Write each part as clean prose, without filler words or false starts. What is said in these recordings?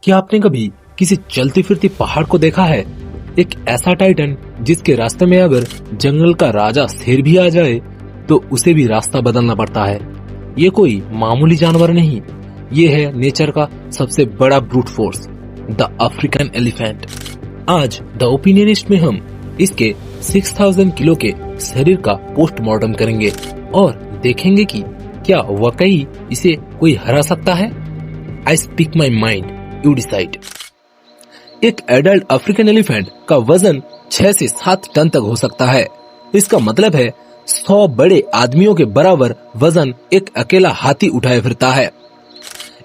क्या आपने कभी किसी चलती फिरती पहाड़ को देखा है? एक ऐसा टाइटन जिसके रास्ते में अगर जंगल का राजा शेर भी आ जाए तो उसे भी रास्ता बदलना पड़ता है। ये कोई मामूली जानवर नहीं, ये है नेचर का सबसे बड़ा brute force, the African elephant. आज द ओपिनियनिस्ट में हम इसके 6000 किलो के शरीर का पोस्टमार्टम करेंगे और देखेंगे कि क्या वाकई इसे कोई हरा सकता है। I speak my mind, you decide. एक एडल्ट अफ्रीकन एलिफेंट का वजन 6 से 7 टन तक हो सकता है। इसका मतलब है 100 बड़े आदमियों के बराबर वजन एक अकेला हाथी उठाए फिरता है।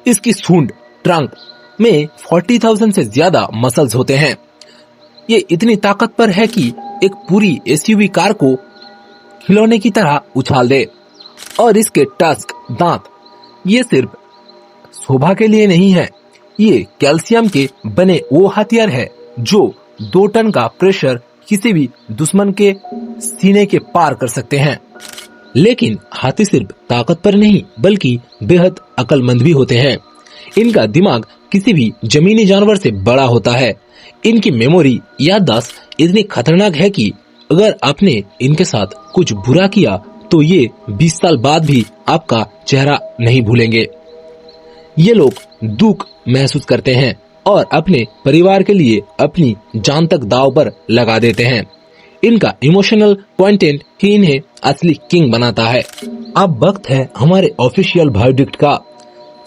इसकी सूंड ट्रंक में 40,000 से ज्यादा मसल्स होते हैं। ये इतनी ताकतवर है कि एक पूरी एसयूवी कार को खिलौने की तरह उछाल दे। और इसके टस्क, दांत, ये सिर्फ शोभा के लिए नहीं है, ये कैल्शियम के बने वो हथियार है जो 2 टन का प्रेशर किसी भी दुश्मन के सीने के पार कर सकते हैं। लेकिन हाथी सिर्फ ताकतवर नहीं बल्कि बेहद अक्लमंद भी होते हैं। इनका दिमाग किसी भी जमीनी जानवर से बड़ा होता है। इनकी मेमोरी, याददाश्त इतनी खतरनाक है कि अगर आपने इनके साथ कुछ बुरा किया तो ये 20 साल बाद भी आपका चेहरा नहीं भूलेंगे। ये लोग दुख महसूस करते हैं और अपने परिवार के लिए अपनी जान तक दांव पर लगा देते हैं। इनका इमोशनल कंटेंट ही इन्हें असली किंग बनाता है। अब वक्त है हमारे ऑफिशियल वर्डिक्ट का।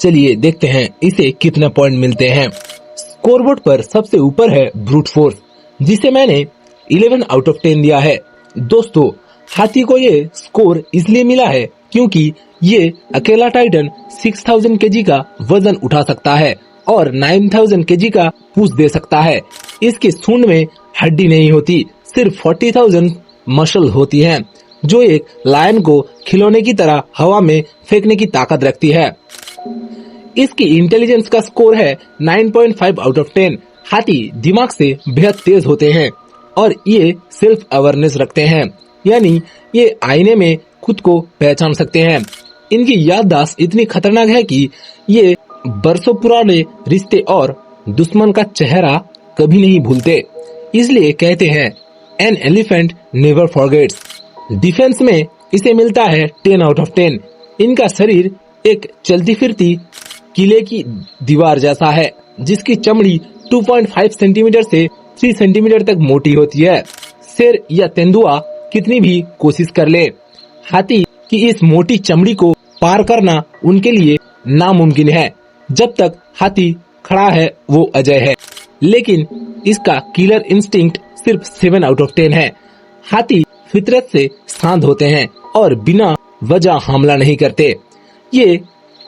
चलिए देखते हैं इसे कितने पॉइंट मिलते हैं। स्कोरबोर्ड पर सबसे ऊपर है ब्रूट फोर्स, जिसे मैंने 11 आउट ऑफ 10 दिया है। दोस्तों, हाथी को ये स्कोर इसलिए मिला है क्योंकि ये अकेला टाइटन 6000 केजी का वजन उठा सकता है और 9000 केजी का पुश दे सकता है। इसकी सूंड में हड्डी नहीं होती, सिर्फ 40,000 मसल होती हैं, जो एक लायन को खिलौने की तरह हवा में फेंकने की ताकत रखती है। इसकी इंटेलिजेंस का स्कोर है 9.5 आउट ऑफ 10। हाथी दिमाग से बेहद तेज होते हैं और ये सेल्फ अवेयरनेस रखते हैं, यानी ये आईने में खुद को पहचान सकते हैं। इनकी याददाश्त इतनी खतरनाक है कि ये बरसों पुराने रिश्ते और दुश्मन का चेहरा कभी नहीं भूलते। इसलिए कहते हैं an elephant never forgets. Defence में इसे मिलता है 10 आउट ऑफ 10। इनका शरीर एक चलती फिरती किले की दीवार जैसा है, जिसकी चमड़ी 2.5 सेंटीमीटर से 3 सेंटीमीटर तक मोटी होती है। शेर या तेंदुआ कितनी भी कोशिश कर ले, हाथी की इस मोटी चमड़ी को पार करना उनके लिए नामुमकिन है। जब तक हाथी खड़ा है वो अजय है। लेकिन इसका किलर इंस्टिंक्ट सिर्फ 7 आउट ऑफ 10 है। हाथी फितरत से शांत होते हैं और बिना वजह हमला नहीं करते। ये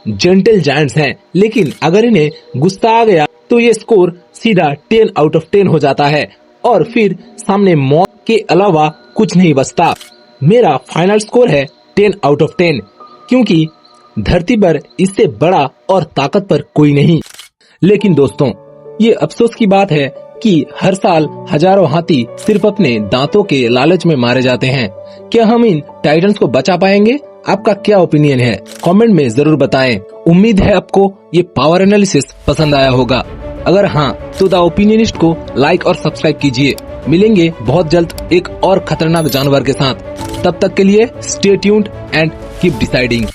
जेंटल जायंट्स हैं, लेकिन अगर इन्हें गुस्सा आ गया तो ये स्कोर सीधा 10 आउट ऑफ 10 हो जाता है और फिर सामने मौत के अलावा कुछ नहीं बचता। मेरा फाइनल स्कोर है 10 आउट ऑफ 10, क्योंकि धरती पर इससे बड़ा और ताकतवर कोई नहीं। लेकिन दोस्तों, ये अफसोस की बात है कि हर साल हजारों हाथी सिर्फ अपने दांतों के लालच में मारे जाते हैं। क्या हम इन टाइटन्स को बचा पाएंगे? आपका क्या ओपिनियन है? कमेंट में जरूर बताएं। उम्मीद है आपको ये पावर एनालिसिस पसंद आया होगा। अगर हाँ तो द ओपिनियनिस्ट को लाइक और सब्सक्राइब कीजिए। मिलेंगे बहुत जल्द एक और खतरनाक जानवर के साथ। तब तक के लिए stay tuned and keep deciding.